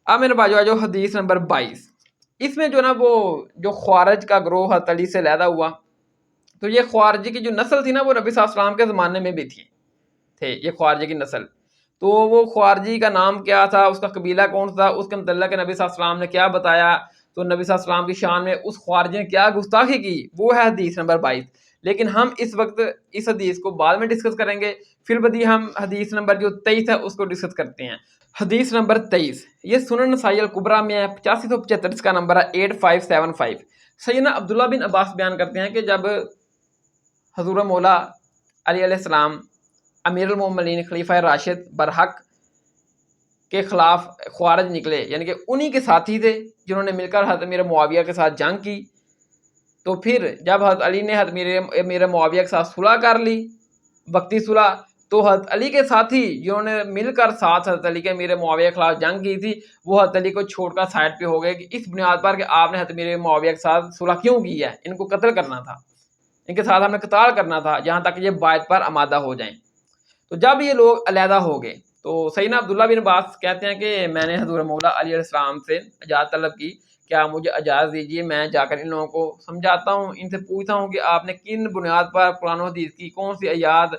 اب میرے بھائیو جو حدیث نمبر 22، اس میں جو نا وہ جو خوارج کا گروہ حضرت علی سے علیحدہ ہوا، تو یہ خوارجی کی جو نسل تھی نا وہ نبی صلی اللہ علیہ وسلم کے زمانے میں بھی تھے یہ خوارجی کی نسل۔ تو وہ خوارجی کا نام کیا تھا، اس کا قبیلہ کون تھا، اس کے متعلق نبی صلی اللہ علیہ وسلم نے کیا بتایا، تو نبی صلی اللہ علیہ وسلم کی شان میں اس خوارجی نے کیا گستاخی کی، وہ ہے حدیث نمبر 22۔ لیکن ہم اس وقت اس حدیث کو بعد میں ڈسکس کریں گے، فی البدیہہ ہم حدیث نمبر جو 23 ہے اس کو ڈسکس کرتے ہیں۔ حدیث نمبر 23 یہ سنن نسائی الکبریٰ میں ہے، 8575 اس کا نمبر ہے 8575۔ سیدنا عبداللہ بن عباس بیان کرتے ہیں کہ جب حضور مولا علی علیہ السلام امیر المومنین خلیفہ راشد برحق کے خلاف خوارج نکلے، یعنی کہ انہی کے ساتھی تھے جنہوں نے مل کر حضرت امیر معاویہ کے ساتھ جنگ کی، تو پھر جب حضرت علی نے حضرت امیر معاویہ کے ساتھ صلح کر لی، وقتی صلح، تو حضرت علی کے ساتھی جنہوں نے مل کر ساتھ حضرت علی کے امیر معاویہ کے خلاف جنگ کی تھی، وہ حضرت علی کو چھوڑ کر سائڈ پہ ہو گئے کہ اس بنیاد پر کہ آپ نے حضرت امیر معاویہ کے ساتھ صلح کیوں کی ہے، ان کو قتل کرنا تھا، ان کے ساتھ ہم نے قتال کرنا تھا جہاں تک یہ بیعت پر آمادہ ہو جائیں۔ تو جب یہ لوگ علیحدہ ہو گئے تو سیدنا عبداللہ بن عباس کہتے ہیں کہ میں نے حضور مولا علی علیہ السلام سے اجازت طلب کی، کیا مجھے اجازت دیجیے میں جا کر ان لوگوں کو سمجھاتا ہوں، ان سے پوچھتا ہوں کہ آپ نے کن بنیاد پر قرآن و حدیث کی کون سی آیات،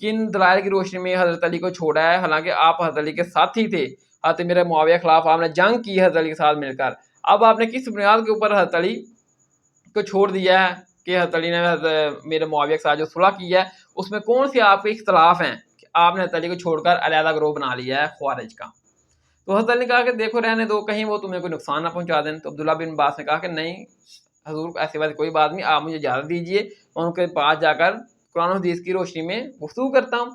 کن دلائل کی روشنی میں حضرت علی کو چھوڑا ہے، حالانکہ آپ حضرت علی کے ساتھی تھے، حضرت میرے معاویہ کے خلاف آپ نے جنگ کی حضرت علی کے ساتھ مل کر، اب آپ نے کس بنیاد کے اوپر حضرت علی کو چھوڑ دیا ہے کہ حضرت علی نے حضرت میرے معاویہ کے ساتھ جو صلح کی ہے اس میں کون سی آپ کے اختلاف ہیں کہ آپ نے حضرت علی کو چھوڑ کر علیحدہ گروہ بنا لیا ہے خوارج کا۔ تو حضرت علی نے کہا کہ دیکھو رہنے دو، کہیں وہ تمہیں کوئی نقصان نہ پہنچا دیں۔ تو عبداللہ بن عباس نے کہا کہ نہیں حضور ایسی بات کوئی بات نہیں، آپ مجھے اجازت دیجیے میں ان کے پاس جا کر قرآن و حدیث کی روشنی میں گفتگو کرتا ہوں۔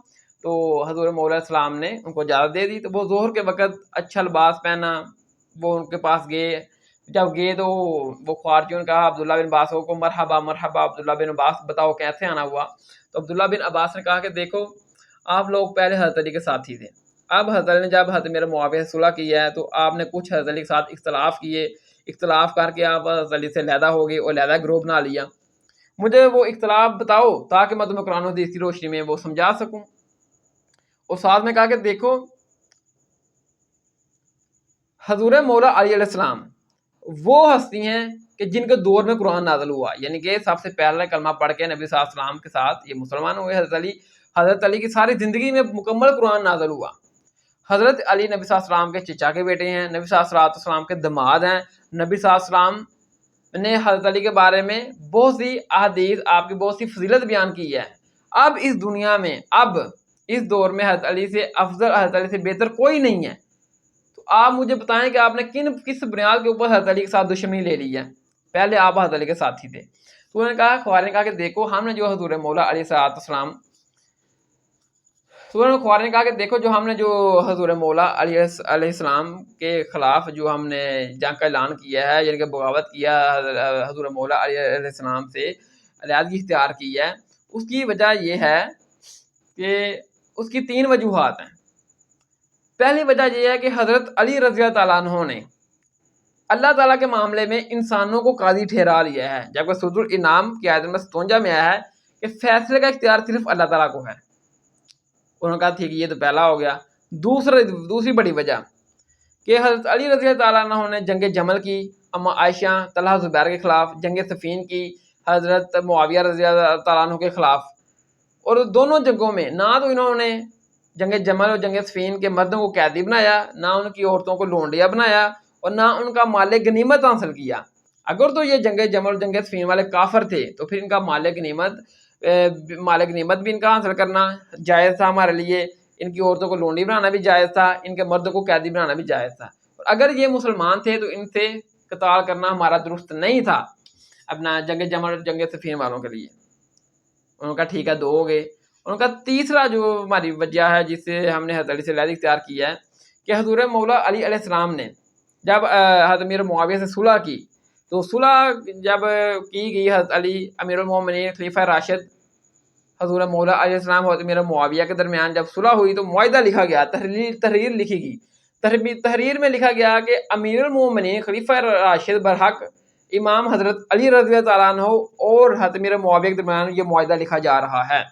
تو حضور مولا علیہ السلام نے ان کو اجازت دے دی، تو وہ ظہر کے وقت اچھا لباس پہنا، وہ ان کے پاس گئے، جب گئے تو وہ خوارجیوں نے کہا عبداللہ بن عباس کو مرحبا مرحبا عبداللہ بن عباس بتاؤ کیسے آنا ہوا۔ تو عبداللہ بن عباس نے کہا کہ دیکھو آپ لوگ پہلے حضرت علی کے ساتھی تھے، اب حضرت علی نے جب حضرت میرے معاویہ سے صلح کی ہے تو آپ نے کچھ حضرت علی کے ساتھ اختلاف کیے، اختلاف کر کے آپ حضرت علی سے علیحدہ ہو گئے اور علیحدہ گروہ بنا لیا، مجھے وہ اختلاف بتاؤ تاکہ میں تمہیں قرآن و حدیث کی روشنی میں وہ سمجھا سکوں۔ اور ساتھ میں کہا کہ دیکھو حضور مولا علی علیہ السلام وہ ہستی ہیں کہ جن کے دور میں قرآن نازل ہوا، یعنی کہ سب سے پہلے کلمہ پڑھ کے نبی صلی اللہ علیہ وسلم کے ساتھ یہ مسلمان ہوئے حضرت علی کی ساری زندگی میں مکمل قرآن نازل ہوا۔ حضرت علی نبی صلی اللہ علیہ وسلم کے چچا کے بیٹے ہیں، نبی صلی اللہ علیہ وسلم کے دماد ہیں، نبی صلی اللہ علیہ وسلم نے حضرت علی کے بارے میں بہت سی احادیث آپ کی بہت سی فضیلت بیان کی ہے۔ اب اس دنیا میں اب اس دور میں حضرت علی سے افضل حضرت علی سے بہتر کوئی نہیں ہے، تو آپ مجھے بتائیں کہ آپ نے کس بنیاد کے اوپر حضرت علی کے ساتھ دشمنی لے لی ہے، پہلے آپ حضرت علی کے ساتھی تھے۔ تو انہوں نے کہا خوارج نے کہا کہ دیکھو ہم نے جو حضور مولا علیہ السلام خوارج نے کہا کہ دیکھو جو ہم نے جو حضور مولا علیہ السلام کے خلاف جو ہم نے جنگ کا اعلان کیا ہے، یعنی کہ بغاوت کیا، حضور مولا علیہ السلام سے علیحدگی اختیار کی ہے، اس کی وجہ یہ ہے کہ اس کی 3 وجوہات ہیں۔ پہلی وجہ یہ ہے کہ حضرت علی رضی اللہ تعالیٰ عنہ نے اللہ تعالیٰ کے معاملے میں انسانوں کو قاضی ٹھہرا لیا ہے، جبکہ سورۃ الانعام کی آیت نمبر 57 میں آیا ہے کہ فیصلے کا اختیار صرف اللہ تعالیٰ کو ہے۔ انہوں نے کہا ٹھیک یہ تو پہلا ہو گیا۔ دوسری بڑی وجہ کہ حضرت علی رضی اللہ تعالیٰ عنہ نے جنگ جمل کی، اما عائشہ طلحہ زبیر کے خلاف، جنگ صفین کی حضرت معاویہ رضی اللہ تعالیٰ عنہ کے خلاف، اور دونوں جنگوں میں نہ تو انہوں نے جنگ جمل اور جنگ صفین کے مردوں کو قیدی بنایا، نہ ان کی عورتوں کو لونڈیا بنایا، اور نہ ان کا مال غنیمت حاصل کیا۔ اگر تو یہ جنگ جمل اور جنگ صفین والے کافر تھے تو پھر ان کا مال غنیمت بھی ان کا حاصل کرنا جائز تھا ہمارے لیے، ان کی عورتوں کو لونڈی بنانا بھی جائز تھا، ان کے مردوں کو قیدی بنانا بھی جائز تھا، اور اگر یہ مسلمان تھے تو ان سے قتال کرنا ہمارا درست نہیں تھا اپنا جنگ جمل اور جنگ صفین والوں کے لیے۔ انہوں نے کہا ٹھیک ہے 2 ہو گئے۔ انہوں نے کہا تیسرا جو ہماری وجہ ہے جس سے ہم نے حضرت علی سے علیحدگی اختیار کیا ہے کہ حضور مولا علی علیہ السلام نے جب حضرت امیر معاویہ سے صلح کی، تو صلح جب کی گئی حضرت علی امیر المومنین خلیفہ راشد حضور مولا علیہ السلام اور امیر معاویہ کے درمیان جب صلح ہوئی تو معاہدہ لکھا گیا، تحریر لکھی گئی۔ تحریر میں لکھا گیا کہ امیر المومنین خلیفہ راشد برحق امام حضرت علی رضی اللہ تعالیٰ عنہ اور حضرت امیر معاویہ کے درمیان یہ معاہدہ لکھا جا رہا ہے۔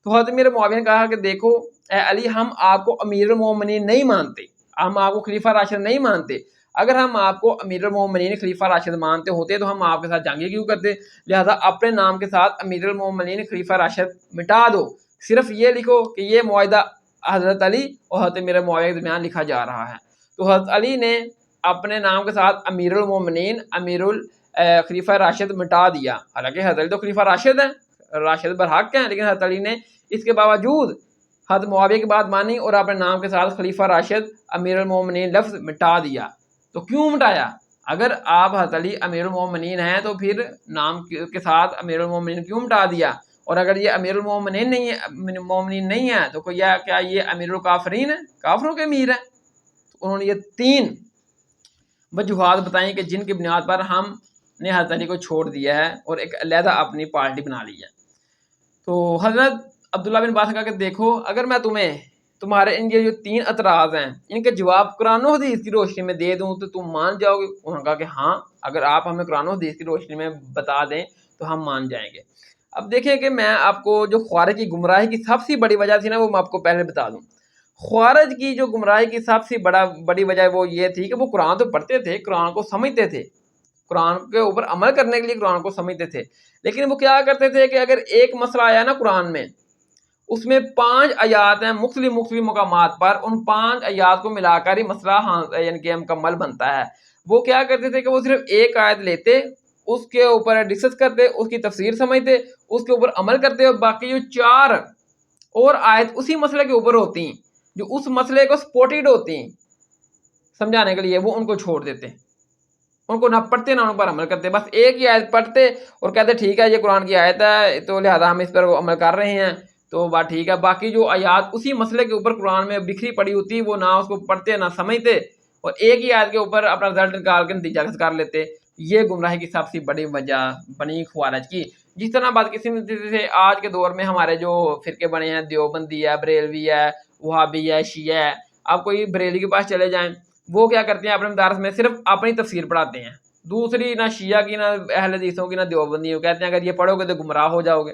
تو حضرت امیر معاویہ نے کہا کہ دیکھو اے علی ہم آپ کو امیر المومنین نہیں مانتے، ہم آپ کو خلیفہ راشد نہیں مانتے. اگر ہم آپ کو امیر المومنین خلیفہ راشد مانتے ہوتے تو ہم آپ کے ساتھ جنگیں کیوں کرتے؟ لہذا اپنے نام کے ساتھ امیر المومنین خلیفہ راشد مٹا دو, صرف یہ لکھو کہ یہ معاہدہ حضرت علی اور حضرت امیر معاویہ کے درمیان لکھا جا رہا ہے. تو حضرت علی نے اپنے نام کے ساتھ امیر المومنین خلیفہ راشد مٹا دیا. حالانکہ حضرت علی تو خلیفہ راشد ہیں, راشد برحق ہیں, لیکن حضرت علی نے اس کے باوجود حضرت معاویہ کی بات مانی اور اپنے نام کے ساتھ خلیفہ راشد امیر المومنین لفظ مٹا دیا. تو کیوں مٹایا؟ اگر آپ حضرت علی امیر المومنین ہیں تو پھر نام کے ساتھ امیر المومنین کیوں مٹا دیا؟ اور اگر یہ امیر المومنین نہیں ہے تو کیا یہ امیر الکافرین ہے, کافروں کے امیر ہیں؟ انہوں نے یہ 3 وجوہات بتائیں کہ جن کی بنیاد پر ہم نے حضرت علی کو چھوڑ دیا ہے اور ایک علیحدہ اپنی پارٹی بنا لی ہے. تو حضرت عبداللہ بن عباس نے کہا کہ دیکھو, اگر میں تمہارے ان جو 3 اعتراض ہیں ان کے جواب قرآن و حدیث کی روشنی میں دے دوں تو تم مان جاؤ گے؟ انہوں نے کہا کہ ہاں, اگر آپ ہمیں قرآن و حدیث کی روشنی میں بتا دیں تو ہم مان جائیں گے. اب دیکھیں کہ میں آپ کو جو خوارج کی گمراہی کی سب سے بڑی وجہ تھی نا, وہ میں آپ کو پہلے بتا دوں. خوارج کی جو گمراہی کی سب سے بڑی وجہ وہ یہ تھی کہ وہ قرآن تو پڑھتے تھے, قرآن کو سمجھتے تھے, قرآن کے اوپر عمل کرنے کے لیے قرآن کو سمجھتے تھے, لیکن وہ کیا کرتے تھے کہ اگر ایک مسئلہ آیا نا قرآن میں, اس میں 5 آیات ہیں مختلف مقامات پر, ان 5 آیات کو ملا کر ہی مسئلہ یعنی کہ مکمل بنتا ہے. وہ کیا کرتے تھے کہ وہ صرف ایک آیت لیتے, اس کے اوپر ڈسکس کرتے, اس کی تفسیر سمجھتے, اس کے اوپر عمل کرتے, اور باقی جو 4 اور آیت اسی مسئلے کے اوپر ہوتی ہیں, جو اس مسئلے کو سپورٹڈ ہوتی ہیں سمجھانے کے لیے, وہ ان کو چھوڑ دیتے, ان کو نہ پڑھتے نہ ان پر عمل کرتے. بس ایک ہی آیت پڑھتے اور کہتے ٹھیک ہے یہ قرآن کی آیت ہے تو لہذا ہم اس پر عمل کر رہے ہیں, تو بات ٹھیک ہے. باقی جو آیات اسی مسئلے کے اوپر قرآن میں بکھری پڑی ہوتی, وہ نہ اس کو پڑھتے نہ سمجھتے, اور ایک ہی آیت کے اوپر اپنا رزلٹ نکال کے نتیجہ کر لیتے. یہ گمراہی کی سب سے بڑی وجہ بنی خوارج کی. جس طرح بات کسی سے آج کے دور میں ہمارے جو فرقے بنے ہیں, دیوبندی ہے, بریلوی ہے, وہابی ہے, شیعہ ہے. آپ کوئی بریلی کے پاس چلے جائیں, وہ کیا کرتے ہیں اپنے مدارس میں صرف اپنی تفسیر پڑھاتے ہیں, دوسری نہ شیعہ کی, نہ اہل حدیثوں کی, نہ دیوبندیوں. کہتے ہیں اگر یہ پڑھو گے تو گمراہ ہو جاؤ گے.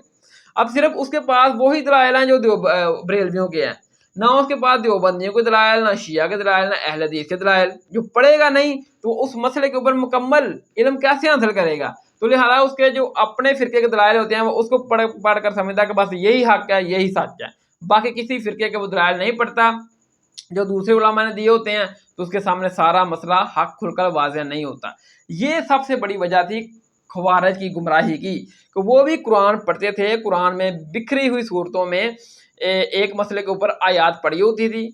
اب صرف اس کے پاس وہی دلائل ہیں جو بریلویوں کے ہیں, نہ اس کے پاس دیوبندیوں کے دلائل, نہ شیعہ کے دلائل, نہ اہل حدیث کے دلائل. جو پڑھے گا نہیں تو اس مسئلے کے اوپر مکمل علم کیسے حاصل کرے گا؟ تو لہٰذا اس کے جو اپنے فرقے کے دلائل ہوتے ہیں وہ اس کو پڑھ کر سمجھتا ہے کہ بس یہی حق ہے, یہی سچ ہے. باقی کسی فرقے کے وہ دلائل نہیں پڑھتا جو دوسرے علماء نے دیے ہوتے ہیں, تو اس کے سامنے سارا مسئلہ حق کھل کر واضح نہیں ہوتا. یہ سب سے بڑی وجہ تھی خوارج کی گمراہی کی, کہ وہ بھی قرآن پڑھتے تھے, قرآن میں بکھری ہوئی صورتوں میں ایک مسئلے کے اوپر آیات پڑھی ہوتی تھی,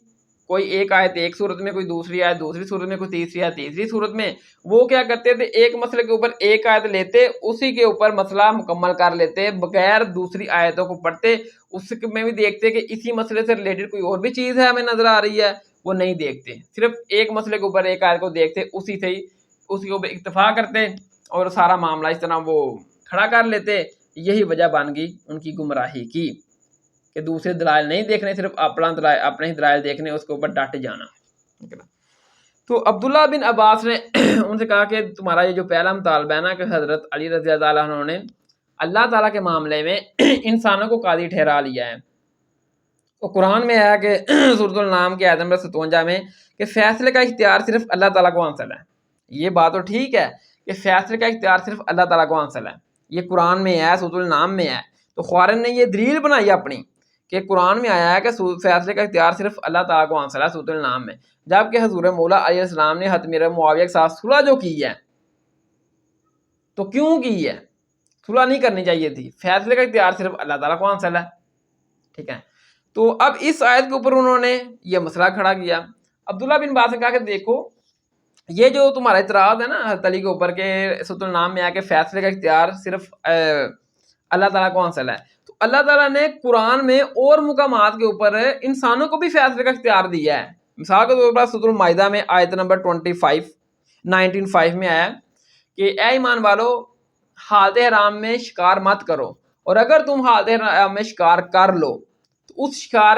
کوئی ایک آیت ایک صورت میں, کوئی دوسری آیت دوسری صورت میں, کوئی تیسری آیت تیسری صورت میں. وہ کیا کرتے تھے, ایک مسئلے کے اوپر ایک آیت لیتے, اسی کے اوپر مسئلہ مکمل کر لیتے بغیر دوسری آیتوں کو پڑھتے. اس میں بھی دیکھتے کہ اسی مسئلے سے ریلیٹڈ کوئی اور بھی چیز ہے ہمیں نظر آ رہی ہے, وہ نہیں دیکھتے, صرف ایک مسئلے کے اوپر ایک آیت کو دیکھتے, اسی سے ہی اسی کے اوپر اکتفا کرتے اور سارا معاملہ اس طرح وہ کھڑا کر لیتے. یہی وجہ بن گئی ان کی گمراہی کی کہ دوسرے دلائل نہیں دیکھنے, صرف اپنے ہی دلائل دیکھنے, اس کے اوپر ڈٹ جانا. تو عبداللہ بن عباس نے ان سے کہا کہ تمہارا یہ جو پہلا مطالبہ ہے نا کہ حضرت علی رضی اللہ عنہ نے اللہ تعالیٰ کے معاملے میں انسانوں کو قاضی ٹھہرا لیا ہے, تو قرآن میں ہے کہ سورۃ النام کی آیت نمبر 57 میں کہ فیصلے کا اختیار صرف اللہ تعالیٰ کو حاصل ہے. یہ بات تو ٹھیک ہے کہ فیصلے کا اختیار صرف اللہ تعالیٰ کو حاصل ہے, یہ قرآن میں ہے, سورۃ النام میں ہے. تو خوارج نے یہ دلیل بنائی اپنی کہ قرآن میں آیا ہے کہ فیصلے کا اختیار صرف اللہ تعالیٰ کو حاصل ہے سورۃ النام میں, جبکہ حضور مولا علیہ السلام نے حضرت امیر معاویہ کے ساتھ صلح جو کی ہے, تو کیوں کی ہے؟ صلح نہیں کرنی چاہیے تھی, فیصلے کا اختیار صرف اللہ تعالیٰ کو حاصل ہے. ٹھیک ہے, تو اب اس آیت کے اوپر انہوں نے یہ مسئلہ کھڑا کیا. عبداللہ بن عباس نے کہا کہ دیکھو یہ جو تمہارا اعتراض ہے نا حضرت علی کے اوپر کہ سورۃ النام میں آ کے فیصلے کا اختیار صرف اللہ تعالیٰ کو حاصل ہے, تو اللہ تعالیٰ نے قرآن میں اور مقامات کے اوپر انسانوں کو بھی فیصلے کا اختیار دیا ہے. مثال کے طور پر سورۃ المائدہ میں آیت نمبر 19:5 میں آیا کہ اے ایمان والو حالت حرام میں شکار مت کرو, اور اگر تم حالت حرام میں شکار کر لو تو اس شکار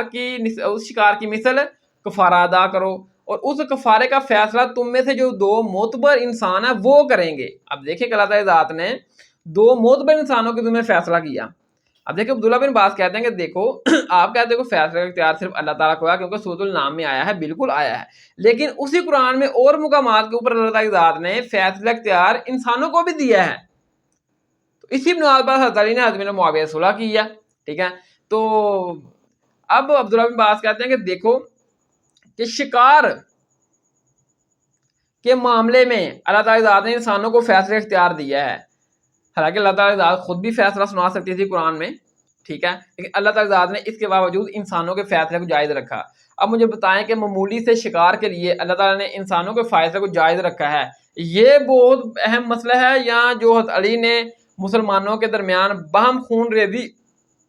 کی مثل کفارہ ادا کرو, اور اس کفارے کا فیصلہ تم میں سے جو 2 معتبر انسان ہیں وہ کریں گے. اب دیکھیں کہ اللہ تعالیٰ ذات نے 2 معتبر انسانوں کے تمہیں فیصلہ کیا, اب دیکھیں عبداللہ بن باز کہتے ہیں کہ دیکھو آپ کہتے ہو کہ فیصلے کا اختیار صرف اللہ تعالیٰ کو ہے کیونکہ سورۃ النام میں آیا ہے، بالکل آیا ہے، لیکن اسی قرآن میں اور مقامات کے اوپر اللہ تعالیٰ کی ذات نے فیصلہ اختیار انسانوں کو بھی دیا ہے۔ تو اسی بنیاد پر حضرت علی نے حضرت امیر معاویہ سے صلح کی ہے، ٹھیک ہے۔ تو اب عبداللہ بن باز کہتے ہیں کہ دیکھو کہ شکار کے معاملے میں اللہ تعالیٰ کی ذات نے انسانوں کو فیصلہ اختیار دیا ہے، حالانکہ اللہ تعالیٰ کی ذات خود بھی فیصلہ سنا سکتی تھی قرآن میں، ٹھیک ہے، لیکن اللہ تعالیٰ کی ذات نے اس کے باوجود انسانوں کے فیصلے کو جائز رکھا۔ اب مجھے بتائیں کہ معمولی سے شکار کے لیے اللہ تعالیٰ نے انسانوں کے فیصلے کو جائز رکھا ہے، یہ بہت اہم مسئلہ ہے، یا جو حضرت علی نے مسلمانوں کے درمیان باہم خون ریزی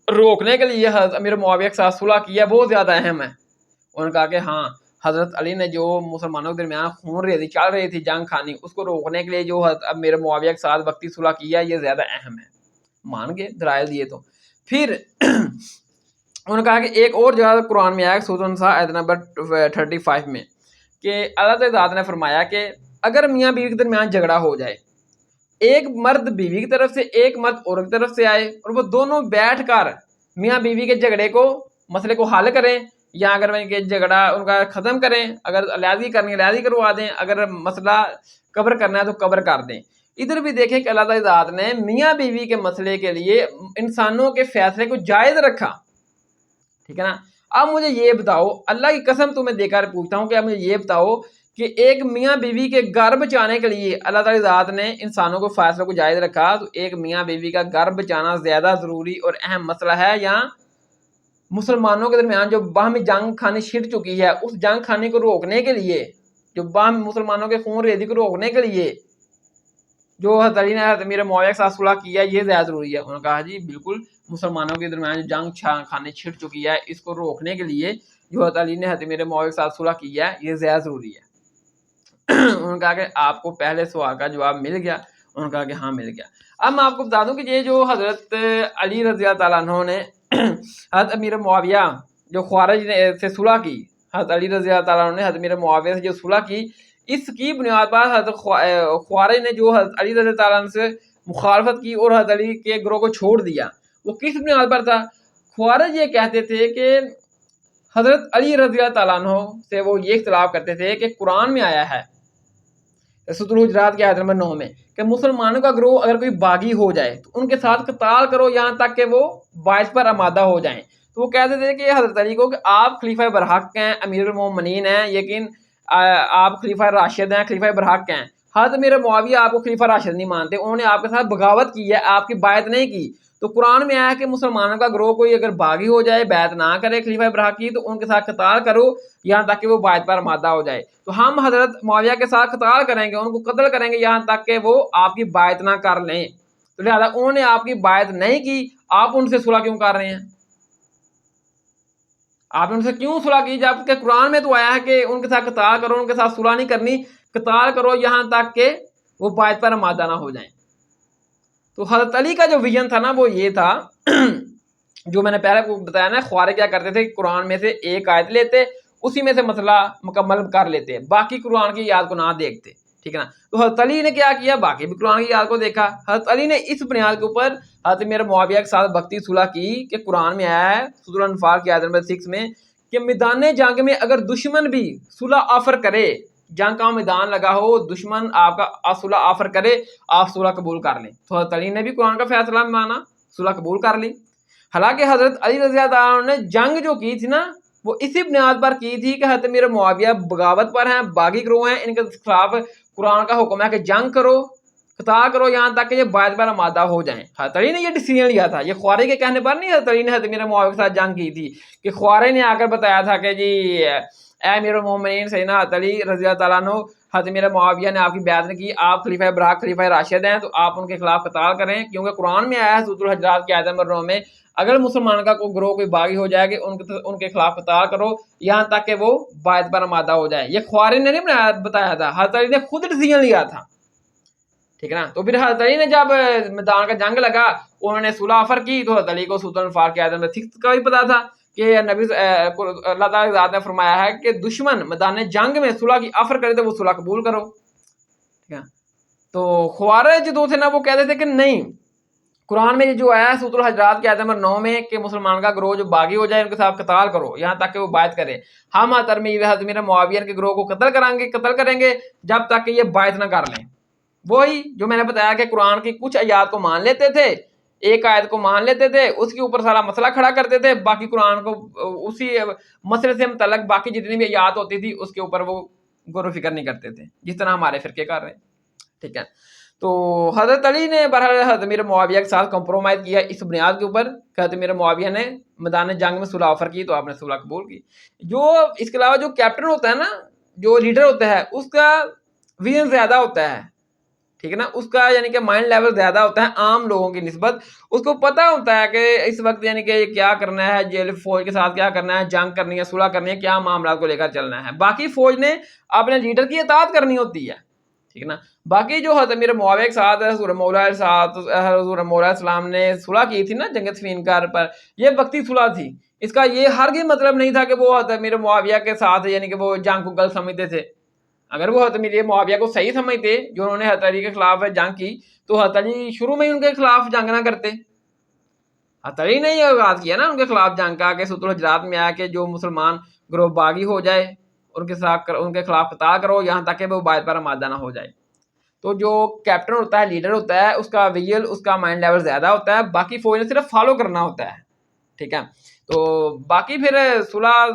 روکنے کے لیے حضرت امیر معاویہ کے ساتھ صلح کی ہے بہت زیادہ اہم ہے۔ انہوں نے کہا کہ ہاں حضرت علی نے جو مسلمانوں کے درمیان خون ریزی چل رہی تھی جنگ خانی، اس کو روکنے کے لیے جو حضرت امیر معاویہ کے ساتھ وقتی صلح کیا یہ زیادہ اہم ہے۔ مان گئے دلائل دیے تو پھر انہوں نے کہا کہ ایک اور جگہ قرآن میں آیا سورۃ النساء آیت نمبر 35 میں کہ اللہ تعالیٰ ذات نے فرمایا کہ اگر میاں بیوی کے درمیان جھگڑا ہو جائے، ایک مرد بیوی کی طرف سے ایک مرد عورت کی طرف سے آئے اور وہ دونوں بیٹھ کر میاں بیوی کے جھگڑے کو مسئلے کو حل کریں، یا اگر ان کے جھگڑا ان کا ختم کریں، اگر علیحدگی کرنی ہے علیحدگی کروا دیں، اگر مسئلہ قبر کرنا ہے تو قبر کر دیں۔ ادھر بھی دیکھیں کہ اللہ تعالیٰ ذات نے میاں بیوی کے مسئلے کے لیے انسانوں کے فیصلے کو جائز رکھا، ٹھیک ہے نا۔ اب مجھے یہ بتاؤ، اللہ کی قسم تمہیں دے کر پوچھتا ہوں کہ اب مجھے یہ بتاؤ کہ ایک میاں بیوی کے گھر بچانے کے لیے اللہ تعالیٰ ذات نے انسانوں کو فیصلوں کو جائز رکھا، تو ایک میاں بیوی کا گھر بچانا زیادہ ضروری اور اہم مسئلہ ہے، یا مسلمانوں کے درمیان جو باہمی جنگ خانی چھڑ چکی ہے اس جنگ خانی کو روکنے کے لیے، جو باہمی مسلمانوں کے خون ریزی کو روکنے کے لیے جو حضرت علی نے حضرت امیر معاویہ کے ساتھ صلح کیا یہ زیادہ ضروری ہے؟ انہوں نے کہا جی بالکل، مسلمانوں کے درمیان جو جنگ خانے چھڑ چکی ہے اس کو روکنے کے لیے جو حضرت علی نے حضرت امیر معاویہ کے ساتھ صلح کیا ہے یہ زیادہ ضروری ہے۔ انہوں نے کہا کہ آپ کو پہلے سوال کا جواب مل گیا؟ انہوں نے کہا کہ ہاں مل گیا۔ اب میں آپ کو بتا دوں کہ یہ جو حضرت علی رضی اللہ تعالیٰ عنہ نے حضرت امیر معاویہ جو خوارج سے صلح کی، حضرت علی رضی اللہ تعالیٰ عنہ نے حضرت امیر معاویہ سے جو صلح کی، اس کی بنیاد پر حضرت خوارج نے جو حضرت علی رضی اللہ تعالیٰ عنہ سے مخالفت کی اور حضرت علی کے گروہ کو چھوڑ دیا، وہ کس بنیاد پر تھا؟ خوارج یہ کہتے تھے کہ حضرت علی رضی اللہ تعالیٰ عنہ سے وہ یہ اختلاف کرتے تھے کہ قرآن میں آیا ہے سورۃ الحجرات کی آیت نمبر 9 میں کہ مسلمانوں کا گروہ اگر کوئی باغی ہو جائے تو ان کے ساتھ قتال کرو یہاں تک کہ وہ باعث پر آمادہ ہو جائیں۔ تو وہ کہتے تھے کہ حضرت علی کو کہ آپ خلیفہ برحق ہیں، امیر المومنین ہیں، لیکن آپ خلیفہ راشد ہیں، خلیفہ برحق ہیں۔ حضرت امیر معاویہ آپ کو خلیفہ راشد نہیں مانتے، انہوں نے آپ کے ساتھ بغاوت کی ہے، آپ کی بیعت نہیں کی۔ تو قرآن میں آیا کہ مسلمانوں کا گروہ کوئی اگر باغی ہو جائے، بیعت نہ کرے خلیفہ برحق کی، تو ان کے ساتھ قتال کرو یہاں تک کہ وہ بیعت پر آمادہ ہو جائے۔ تو ہم حضرت معاویہ کے ساتھ قتال کریں گے، ان کو قتل کریں گے یہاں تک کہ وہ آپ کی بیعت نہ کر لیں۔ تو لہٰذا انہوں نے آپ کی بیعت نہیں کی، آپ ان سے صلح کیوں کر رہے ہیں؟ آپ نے ان سے کیوں صلح کی جبکہ قرآن میں تو آیا ہے کہ ان کے ساتھ قتال کرو، ان کے ساتھ صلح نہیں کرنی، قتال کرو یہاں تک کہ وہ بیعت پر آمادہ نہ ہو جائیں۔ تو حضرت علی کا جو ویژن تھا نا وہ یہ تھا جو میں نے پہلے بتایا نا، خوارج کیا کرتے تھے کہ قرآن میں سے ایک آیت لیتے، اسی میں سے مسئلہ مکمل کر لیتے، باقی قرآن کی یاد کو نہ دیکھتے، ٹھیک ہے نا۔ تو حضرت علی نے کیا کیا؟ باقی بھی قرآن کی یاد کو دیکھا۔ حضرت علی نے اس بنیاد کے اوپر حضرت امیر معاویہ کے ساتھ بھکتی صلح کی کہ قرآن میں آیا ہے سورۃ الانفال کی آیت نمبر 6 میں کہ میدان جنگ میں اگر دشمن بھی صلح آفر کرے، جنگ کا میدان لگا ہو، دشمن آپ کا صلح آفر کرے، آپ صلح قبول کر لیں۔ تو حضرت علی نے بھی قرآن کا فیصلہ مانا، صلح قبول کر لی۔ حالانکہ حضرت علی رضی اللہ عنہ نے جنگ جو کی تھی نا وہ اسی بنیاد پر کی تھی کہ حضرت امیر معاویہ بغاوت پر ہیں، باغی گروہ ہیں، ان کے خلاف قرآن کا حکم ہے کہ جنگ کرو، قتال کرو یہاں تک کہ یہ بیعت پر آمادہ ہو جائیں۔ حضرت علی نے یہ ڈیسیژن لیا تھا، یہ خوارج کے کہنے پر نہیں حضرت علی نے حضرت امیر معاویہ کے ساتھ جنگ کی تھی کہ خوارج نے آ کر بتایا تھا کہ جی اے امیر المومنین سیدنا حضرت علی رضی اللہ تعالیٰ عنہ، حضرت امیر معاویہ نے آپ کی بیعت نہیں کی، آپ خلیفہ برحق خلیفہ راشد ہیں، تو آپ ان کے خلاف قتال کریں، کیونکہ قرآن میں آیا ہے سورۃ الحجرات کی آیت نمبر 9 میں اگر مسلمان کا کوئی گروہ کوئی باغی ہو جائے کہ ان کے خلاف قتال کرو یہاں تک کہ وہ بیعت پر آمادہ ہو جائے۔ یہ خوارج نے نہیں بتایا تھا، حضرت علی نے خود ڈیسیژن لیا تھا، ٹھیک ہے نا۔ تو پھر حضرت علی نے جب میدان کا جنگ لگا انہوں نے صلح آفر کی، تو حضرت علی کو سورۃ الانفال کی آیت نمبر 6 کا بھی پتا تھا کہ نبی اللہ تعالیٰ کی ذات نے فرمایا ہے کہ دشمن میدان جنگ میں صلح کی آفر کرے تو وہ صلح قبول کرو، ٹھیک ہے۔ تو خوارج جو تھے نا وہ کہتے تھے کہ نہیں، قرآن میں جو آیا ہے سورۃ الحجرات کی آیت نمبر 9 میں کہ مسلمان کا گروہ جو باغی ہو جائے ان کے ساتھ قتال کرو یہاں تک کہ وہ بیعت کرے. ہم حضرت امیر معاویہ کے گروہ کو قتل کریں گے جب تک کہ یہ بیعت نہ کر لیں. وہی جو میں نے بتایا کہ قرآن کی کچھ آیات کو مان لیتے تھے, ایک آیت کو مان لیتے تھے, اس کے اوپر سارا مسئلہ کھڑا کرتے تھے, باقی قرآن کو اسی مسئلے سے متعلق باقی جتنی بھی آیات ہوتی تھی اس کے اوپر وہ غور و فکر نہیں کرتے تھے جس طرح ہمارے فرقے کر رہے ہیں. ٹھیک ہے, تو حضرت علی نے بہرحال حضرت امیر معاویہ کے ساتھ کمپرومائز کیا اس بنیاد کے اوپر کہ حضرت امیر معاویہ نے میدان جنگ میں صلح آفر کی تو آپ نے صلح قبول کی. جو اس کے علاوہ جو کیپٹن ہوتا ہے نا, جو لیڈر ہوتا ہے, اس کا ویژن زیادہ ہوتا ہے. ٹھیک ہے نا, اس کا یعنی کہ مائنڈ لیول زیادہ ہوتا ہے عام لوگوں کی نسبت. اس کو پتہ ہوتا ہے کہ اس وقت یعنی کہ کیا کرنا ہے, جیل فوج کے ساتھ کیا کرنا ہے, جنگ کرنی ہے, صلح کرنی ہے, کیا معاملات کو لے کر چلنا ہے. باقی فوج نے اپنے لیڈر کی اطاعت کرنی ہوتی ہے. ٹھیک ہے نا, باقی جو حضرت امیر معاویہ کے ساتھ حضور مولا اسلام نے صلح کی تھی نا جنگ صفین پر, یہ وقتی صلح تھی. اس کا یہ ہرگز مطلب نہیں تھا کہ وہ حضرت امیر معاویہ کے ساتھ یعنی کہ وہ جنگ کو غلط سمجھتے تھے. اگر وہ حضرت امیر معاویہ کو صحیح سمجھتے جو انہوں نے حضرت علی کے خلاف جنگ کی تو حضرت علی شروع میں ہی ان کے خلاف جنگ نہ کرتے. حضرت علی نے یہ آغاز کیا نا ان کے خلاف جنگ کا کہ سورۃ الحجرات میں آیا کہ جو مسلمان گروہ باغی ہو جائے ان کے خلاف قتال کرو یہاں تک کہ وہ بیعت پر آمادہ نہ ہو جائے. تو جو کیپٹن ہوتا ہے, لیڈر ہوتا ہے, اس کا ویژن, اس کا مائنڈ لیول زیادہ ہوتا ہے. باقی فوج نے صرف فالو کرنا ہوتا ہے. ٹھیک ہے, تو باقی پھر صلح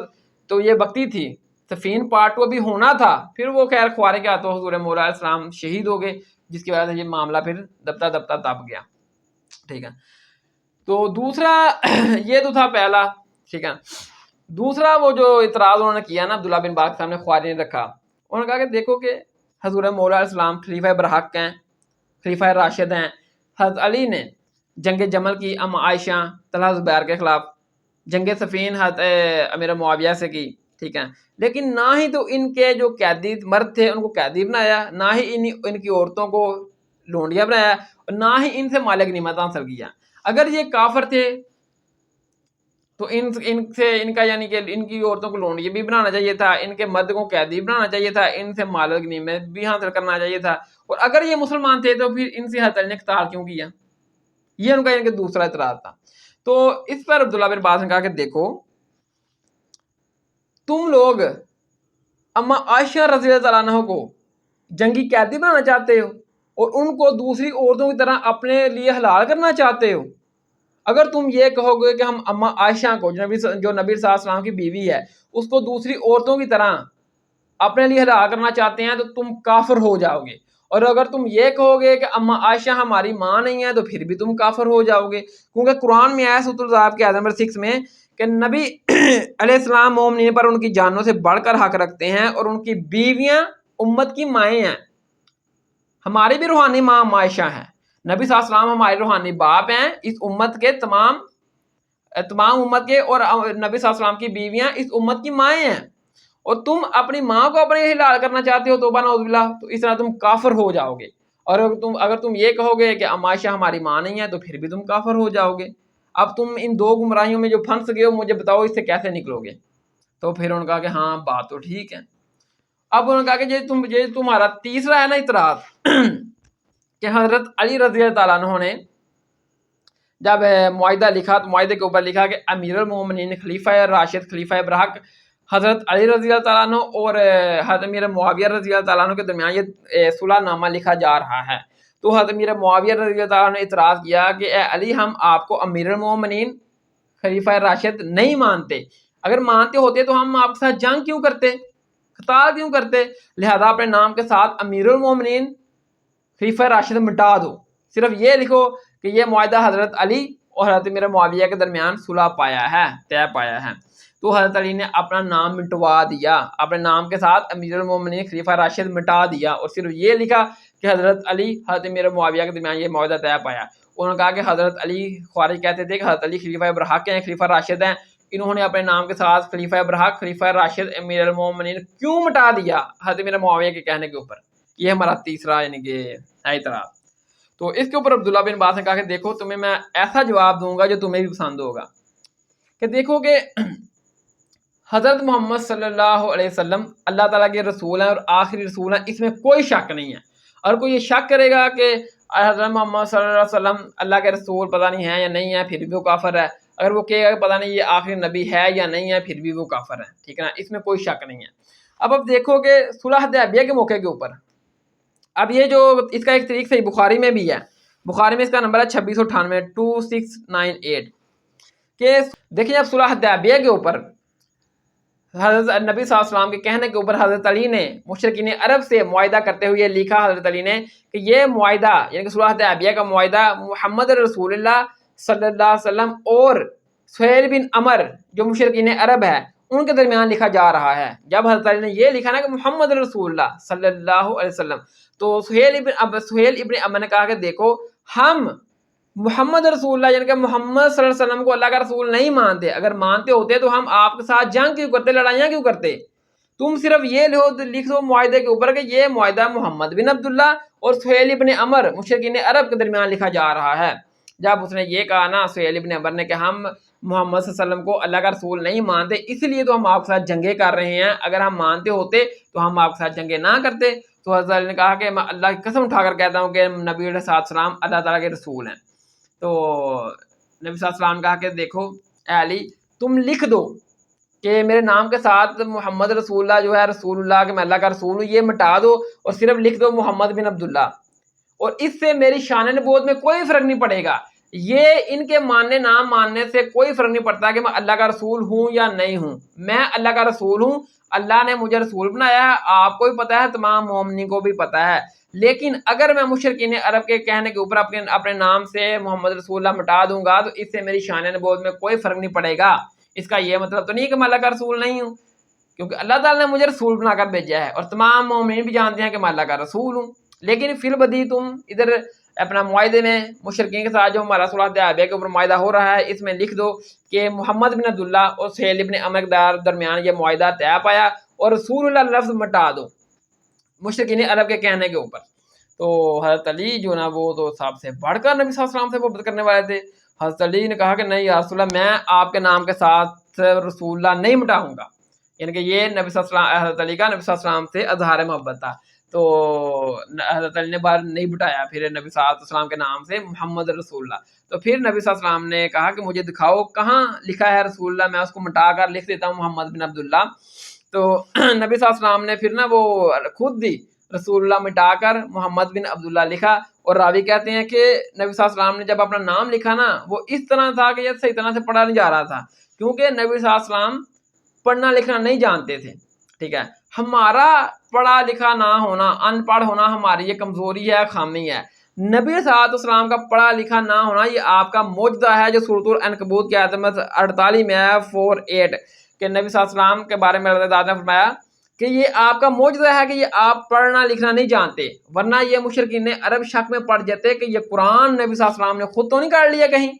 تو یہ وقتی تھی. صفین پارٹ 2 ابھی ہونا تھا, پھر وہ خیر خوارے کے ہاتھوں حضور مولا علیہ السلام شہید ہو گئے, جس کی وجہ سے یہ معاملہ پھر دبتا دبتا دب گیا. ٹھیک ہے, تو دوسرا یہ تو تھا پہلا. ٹھیک ہے, دوسرا وہ جو اعتراض انہوں نے کیا نا عبداللہ بن باز کے سامنے خوارج نے رکھا, انہوں نے کہا کہ دیکھو کہ حضور مولا علیہ السلام خلیفہ برحق ہیں, خلیفہ راشد ہیں. حضرت علی نے جنگ جمل کی ام عائشہ طلحہ زبیر کے خلاف, جنگ صفین حضرت امیر معاویہ سے کی. ٹھیک ہے, لیکن نہ ہی تو ان کے جو قیدی مرد تھے ان کو قیدی بنایا, نہ ہی ان کی عورتوں کو لونڈیا بنایا, اور نہ ہی ان سے مال غنیمت حاصل کیا. اگر یہ کافر تھے تو ان کا یعنی کہ ان کی عورتوں کو لونڈیا بھی بنانا چاہیے تھا, ان کے مرد کو قیدی بنانا چاہیے تھا, ان سے مال غنیمت بھی حاصل کرنا چاہیے تھا. اور اگر یہ مسلمان تھے تو پھر ان سے حضرت علی نے قتال کیوں کیا؟ یہ ان کا یعنی کہ دوسرا اعتراض تھا. تو اس پر عبداللہ بن باز نے کہا کہ دیکھو تم لوگ اما عائشہ رضی اللہ تعالیٰ عنہ کو جنگی قیدی بنانا چاہتے ہو اور ان کو دوسری عورتوں کی طرح اپنے لیے حلال کرنا چاہتے ہو. اگر تم یہ کہو گے کہ ہم اما عائشہ کو جو نبی صلی اللہ علیہ وسلم کی بیوی ہے اس کو دوسری عورتوں کی طرح اپنے لیے حلال کرنا چاہتے ہیں تو تم کافر ہو جاؤ گے. اور اگر تم یہ کہو گے کہ اما عائشہ ہماری ماں نہیں ہے تو پھر بھی تم کافر ہو جاؤ گے, کیونکہ قرآن میں آیا سورۃ الأحزاب کے آیت نمبر 6 میں کہ نبی علیہ السلام مومنین پر ان کی جانوں سے بڑھ کر حق رکھتے ہیں اور ان کی بیویاں امت کی مائیں ہیں. ہماری بھی روحانی ماں عائشہ ہیں, نبی صلی اللہ علیہ وسلم ہمارے روحانی باپ ہیں اس امت کے تمام امت کے, اور نبی صلی اللہ علیہ وسلم کی بیویاں اس امت کی مائیں ہیں. اور تم اپنی ماں کو اپنے حلال کرنا چاہتے ہو توبہ نعوذ باللہ, تو اس طرح تم کافر ہو جاؤ گے. اور اگر تم یہ کہو گے کہ عائشہ ہماری ماں نہیں ہے تو پھر بھی تم کافر ہو جاؤ گے. اب تم ان دو گمراہیوں میں جو پھنس گئے ہو مجھے بتاؤ اس سے کیسے نکلو گے؟ تو پھر انہوں نے کہا کہ ہاں بات تو ٹھیک ہے. اب انہوں نے کہا کہ یہ تمہارا تیسرا ہے نا اعتراض کہ حضرت علی رضی اللہ تعالیٰ عنہ نے جب معاہدہ لکھا تو معاہدے کے اوپر لکھا کہ امیر المومنین خلیفہ راشد خلیفہ برحق حضرت علی رضی اللہ تعالیٰ عنہ اور حضرت امیر معاویہ رضی اللہ تعالیٰ عنہ کے درمیان یہ صلح نامہ لکھا جا رہا ہے. تو حضرت امیر معاویہ رضی اللہ تعالیٰ عنہ نے اعتراض کیا کہ اے علی ہم آپ کو امیر المومنین خلیفہ راشد نہیں مانتے, اگر مانتے ہوتے تو ہم آپ کے ساتھ جنگ کیوں کرتے, قتال کیوں کرتے؟ لہذا اپنے نام کے ساتھ امیر المومنین خلیفہ راشد مٹا دو, صرف یہ لکھو کہ یہ معاہدہ حضرت علی اور حضرت امیر معاویہ کے درمیان صلح پایا ہے, طے پایا ہے. تو حضرت علی نے اپنا نام مٹوا دیا, اپنے نام کے ساتھ امیر المومنین خلیفہ راشد مٹا دیا اور صرف یہ لکھا کہ حضرت علی حضرت امیر معاویہ کے درمیان یہ معاہدہ طے پایا. انہوں نے کہا کہ حضرت علی خوارج کہتے تھے کہ حضرت علی خلیفہ برحق ہیں, خلیفہ راشد ہیں, انہوں نے اپنے نام کے ساتھ خلیفہ برحق خلیفہ راشد امیر المومنین کیوں مٹا دیا حضرت امیر معاویہ کے کہنے کے اوپر. یہ ہمارا تیسرا یعنی کہ اعتراض. تو اس کے اوپر عبداللہ بن باز نے کہا کہ دیکھو تمہیں میں ایسا جواب دوں گا جو تمہیں بھی پسند ہوگا کہ دیکھو کہ حضرت محمد صلی اللہ علیہ وسلم اللہ تعالیٰ کے رسول ہیں اور آخری رسول ہیں, اس میں کوئی شک نہیں ہے. اور کوئی یہ شک کرے گا کہ حضرت محمد صلی اللہ علیہ وسلم اللہ کے رسول پتہ نہیں ہیں یا نہیں ہیں پھر بھی وہ کافر ہے، اگر وہ کہے گا کہ پتہ نہیں یہ آخری نبی ہے یا نہیں ہے پھر بھی وہ کافر ہے، ٹھیک ہے نا، اس میں کوئی شک نہیں ہے۔ اب دیکھو کہ صلح حدیبیہ کے موقع کے اوپر اب یہ جو اس کا ایک طریق صحیح بخاری میں بھی ہے، بخاری میں اس کا نمبر ہے 2698 2698 کہ دیکھیں اب صلح حدیبیہ کے اوپر حضرت نبی صلی اللہ علیہ وسلم کے کہنے کے اوپر حضرت علی نے مشرکین عرب سے معاہدہ کرتے ہوئے لکھا حضرت علی نے کہ یہ معاہدہ یعنی کہ صلح حدیبیہ کا معاہدہ محمد رسول اللہ صلی اللہ علیہ وسلم اور سہیل بن عمر جو مشرکین عرب ہے ان کے درمیان لکھا جا رہا ہے۔ جب حضرت علی نے یہ لکھا نا کہ محمد رسول اللہ صلی اللہ علیہ وسلم، تو سہیل ابن عمر نے کہا کہ دیکھو ہم محمد رسول اللہ یعنی کہ محمد صلی اللہ علیہ وسلم کو اللہ کا رسول نہیں مانتے، اگر مانتے ہوتے تو ہم آپ کے ساتھ جنگ کیوں کرتے، لڑائیاں کیوں کرتے؟ تم صرف یہ لکھ دو معاہدے کے اوپر کہ یہ معاہدہ محمد بن عبداللہ اور سہیل ابن عمر مشرکین عرب کے درمیان لکھا جا رہا ہے۔ جب اس نے یہ کہا نا سہیل ابن عمر نے کہ ہم محمد صلی اللہ علیہ وسلم کو اللہ کا رسول نہیں مانتے اس لیے تو ہم آپ کے ساتھ جنگیں کر رہے ہیں، اگر ہم مانتے ہوتے تو ہم آپ کے ساتھ جنگیں نہ کرتے۔ تو حضرت علی نے کہا کہ میں اللہ کی قسم اٹھا کر کہتا ہوں کہ نبی علیہ السلام اللہ تعالیٰ کے رسول ہیں۔ تو نبی صلی اللہ علیہ وسلم نے کہا کہ دیکھو اے علی تم لکھ دو کہ میرے نام کے ساتھ محمد رسول اللہ جو ہے رسول اللہ کہ میں اللہ کا رسول ہوں یہ مٹا دو اور صرف لکھ دو محمد بن عبداللہ، اور اس سے میری شان نبوت میں کوئی فرق نہیں پڑے گا، یہ ان کے ماننے نہ ماننے سے کوئی فرق نہیں پڑتا کہ میں اللہ کا رسول ہوں یا نہیں ہوں، میں اللہ کا رسول ہوں، اللہ نے مجھے رسول بنایا ہے، آپ کو بھی پتہ ہے تمام مومنین کو بھی پتہ ہے، لیکن اگر میں مشرکین عرب کے کہنے کے اوپر اپنے نام سے محمد رسول اللہ مٹا دوں گا تو اس سے میری شان نبوت میں کوئی فرق نہیں پڑے گا۔ اس کا یہ مطلب تو نہیں کہ میں اللہ کا رسول نہیں ہوں، کیونکہ اللہ تعالیٰ نے مجھے رسول بنا کر بھیجا ہے اور تمام مومنین بھی جانتے ہیں کہ میں اللہ کا رسول ہوں، لیکن فی البدی تم ادھر اپنا معاہدے میں مشرکین کے ساتھ جو ہمارا صلح حدیبیہ کے اوپر معاہدہ ہو رہا ہے اس میں لکھ دو کہ محمد بن عبداللہ اور سہیل بن عمر کے درمیان یہ معاہدہ طے پایا اور رسول اللہ لفظ مٹا دو مشرکین عرب کے کہنے کے اوپر۔ تو حضرت علی جو نا وہ تو سب سے بڑھ کر نبی صلی اللہ علیہ وسلم سے محبت کرنے والے تھے۔ حضرت علی نے کہا کہ نہیں یا رسول اللہ میں آپ کے نام کے ساتھ رسول اللہ نہیں مٹاؤں گا، یعنی کہ یہ نبی صلی اللہ علیہ وسلم حضرت علی کا نبی صلی اللہ علیہ وسلم سے اظہار محبت تھا۔ تو حضرت علی نے بار نہیں بٹایا پھر نبی صلی اللہ علیہ وسلم کے نام سے محمد رسول اللہ۔ تو پھر نبی صلی اللہ علیہ وسلم نے کہا کہ مجھے دکھاؤ کہاں لکھا ہے رسول اللہ، میں اس کو مٹا کر لکھ دیتا ہوں محمد بن عبداللہ۔ تو نبی صلی اللہ علیہ وسلم نے پھر نا وہ خود دی رسول اللہ مٹا کر محمد بن عبداللہ لکھا، اور راوی کہتے ہیں کہ نبی صلی اللہ علیہ وسلم نے جب اپنا نام لکھا نا وہ اس طرح تھا کہ یہ صحیح طرح سے پڑھا نہیں جا رہا تھا، کیونکہ نبی صلی اللہ علیہ وسلم پڑھنا لکھنا نہیں جانتے تھے، ٹھیک ہے، ہمارا پڑھا لکھا نہ ہونا ان پڑھ ہونا ہماری یہ کمزوری ہے خامی ہے، نبی صلی اللہ علیہ وسلم کا پڑھا لکھا نہ ہونا یہ آپ کا معجزہ ہے جو سورۃ العنکبوت کی آیت نمبر 48 میں ہے 48 کہ نبی صلی اللہ علیہ وسلم کے بارے میں اللہ تعالیٰ نے فرمایا کہ یہ آپ کا معجزہ ہے کہ یہ آپ پڑھنا لکھنا نہیں جانتے، ورنہ یہ مشرکین عرب شک میں پڑ جاتے کہ یہ قرآن نبی صلی اللہ علیہ وسلم نے خود تو نہیں کاٹ لیا کہیں،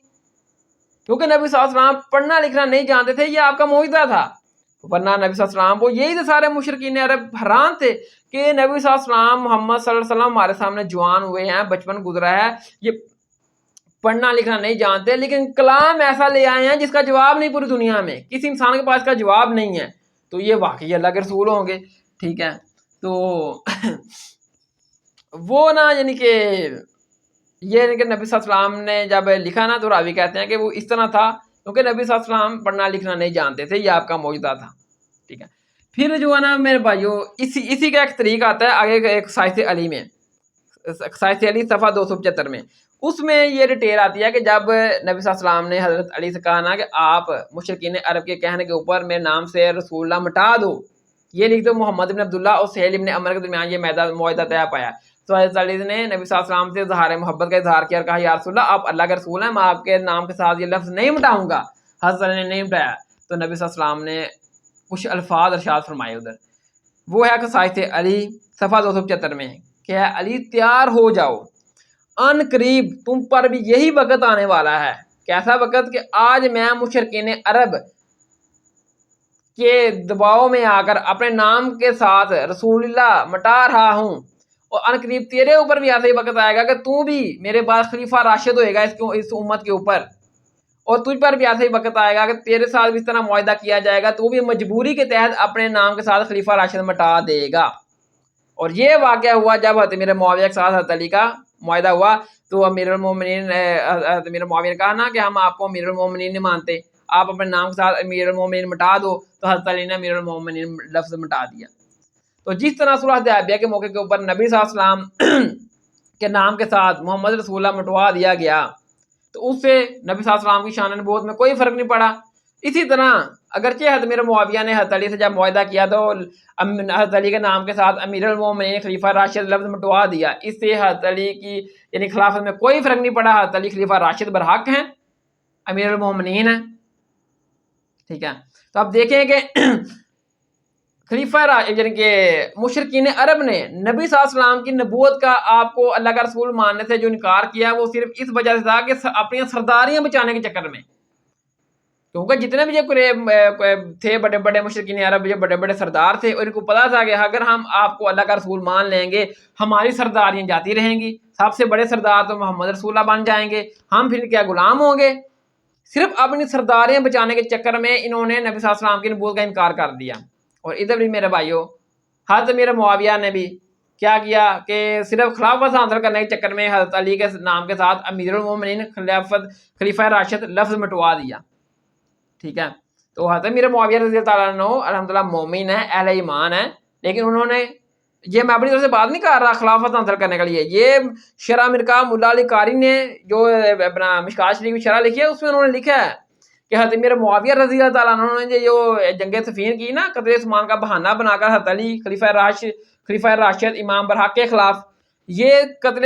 کیونکہ نبی صلی اللہ علیہ وسلم پڑھنا لکھنا نہیں جانتے تھے، یہ آپ کا معجزہ تھا، ورنہ نبی صلی اللہ علیہ وسلم وہ یہی تھے سارے مشرکین عرب حیران تھے کہ نبی صلی اللہ علیہ وسلم محمد صلی اللہ علیہ وسلم ہمارے سامنے جوان ہوئے ہیں، بچپن گزرا ہے، یہ پڑھنا لکھنا نہیں جانتے لیکن کلام ایسا لے آئے ہیں جس کا جواب نہیں پوری دنیا میں کسی انسان کے پاس کا جواب نہیں ہے، تو یہ واقعی اللہ کے رسول ہوں گے، ٹھیک ہے۔ تو وہ نا یعنی کہ یہ کہ نبی صلی اللہ علیہ وسلم نے جب لکھا نا تو راوی کہتے ہیں کہ وہ اس طرح تھا کیونکہ نبی صلی اللہ علیہ وسلم پڑھنا لکھنا نہیں جانتے تھے، یہ آپ کا معجزہ تھا، ٹھیک ہے۔ پھر جو ہے نا میرے بھائیو اسی کا ایک طریق آتا ہے آگے ایک سائس علی میں، سائس علی صفحہ 275 میں، اس میں یہ ڈیٹیل آتی ہے کہ جب نبی صلی اللہ علیہ وسلم نے حضرت علی سے کہا نا کہ آپ مشرکین عرب کے کہنے کے اوپر میرے نام سے رسول اللہ مٹا دو، یہ لکھ دو محمد بن عبداللہ اور سہیل بن عمر کے درمیان یہ معاہدہ طے پایا، تو حضرت علی نے نبی صلی اللہ علیہ وسلم سے اظہار محبت کا اظہار کیا اور کہا یا رسول اللہ آپ اللہ کے رسول ہیں، میں آپ کے نام کے ساتھ یہ لفظ نہیں مٹاؤں گا۔ حضرت علی نے نہیں مٹایا، تو نبی صلی اللہ علیہ وسلم نے کچھ الفاظ ارشاد فرمائے ادھر، وہ ہے کہ سائس علی صفحہ 275 میں کہ علی تیار ہو جاؤ، ان قریب تم پر بھی یہی وقت آنے والا ہے، کیسا وقت کہ آج میں مشرکین عرب کے دباؤ میں آ کر اپنے نام کے ساتھ رسول اللہ مٹا رہا ہوں، اور ان قریب تیرے اوپر بھی ایسا ہی وقت آئے گا کہ تو بھی میرے بعد خلیفہ راشد ہوئے گا اس امت کے اوپر، اور تجھ پر بھی ایسا ہی وقت آئے گا کہ تیرے ساتھ بھی اس طرح معاہدہ کیا جائے گا، تو بھی مجبوری کے تحت اپنے نام کے ساتھ خلیفہ راشد مٹا دے گا۔ اور یہ واقعہ ہوا جب حضرت میرے معاویہ کے ساتھ حضرت علی کا معاہدہ ہوا تو امیر المومنین امیر معاویہ نے کہا نا کہ ہم آپ کو امیر المومنین نہیں مانتے، آپ اپنے نام کے ساتھ امیر المومنین مٹا دو، تو حضرت علی نے امیر المومنین لفظ مٹا دیا۔ تو جس طرح صلح حدیبیہ کے موقع کے اوپر نبی صلی اللہ علیہ وسلم کے نام کے ساتھ محمد رسول اللہ مٹوا دیا گیا، تو اس سے نبی صلی اللہ علیہ وسلم کی شان نبوت میں کوئی فرق نہیں پڑا۔ اسی طرح اگرچہ حضرت امیر معاویہ نے حضرت علی سے جب معاہدہ کیا تو حضرت علی کے نام کے ساتھ امیر المومنین خلیفہ راشد لفظ مٹوا دیا، اس سے حضرت علی کی یعنی خلافت میں کوئی فرق نہیں پڑا۔ حضرت علی خلیفہ راشد برحق ہیں، امیر المومنین ہیں، ٹھیک ہے۔ تو آپ دیکھیں کہ خلیفہ یعنی کہ مشرکین عرب نے نبی صلی اللہ علیہ وسلم کی نبوت کا آپ کو اللہ کا رسول ماننے سے جو انکار کیا وہ صرف اس وجہ سے تھا کہ اپنی سرداریاں بچانے کے چکر میں، کیونکہ جتنے بھی یہ تھے بڑے بڑے مشرکین عرب، جو بڑے بڑے سردار تھے، اور ان کو پتا تھا کہ اگر ہم آپ کو اللہ کا رسول مان لیں گے ہماری سرداریاں جاتی رہیں گی، سب سے بڑے سردار تو محمد رسول اللہ بن جائیں گے، ہم پھر کیا غلام ہوں گے۔ صرف اپنی سرداریاں بچانے کے چکر میں انہوں نے نبی صلی اللہ علیہ وسلم کی نبوت کا انکار کر دیا۔ اور ادھر بھی میرے بھائیو حضرت امیر معاویہ نے بھی کیا کیا کہ صرف خلافت حاصل کرنے کے چکر میں حضرت علی کے نام کے ساتھ امیر المومنین خلیفہ راشد لفظ مٹوا دیا، ٹھیک ہے۔ تو حضرت امیر معاویہ رضی اللہ تعالیٰ عنہ الحمدللہ مومن ہے، اہل ایمان ہے، لیکن انہوں نے یہ میں اپنی طرف سے بات نہیں کر رہا خلافت حاصل کرنے کے لیے، یہ شرح مرکہ ملا علی قاری نے جو اپنا مشکات شریف کی شرح لکھی ہے اس میں انہوں نے لکھا ہے کہ حضرت امیر معاویہ رضی اللہ تعالیٰ عنہ نے جو جنگ صفین کی نا قتل عثمان کا بہانہ بنا کر حضرت علی خلیفہ راشد امام برحق کے خلاف، یہ قتل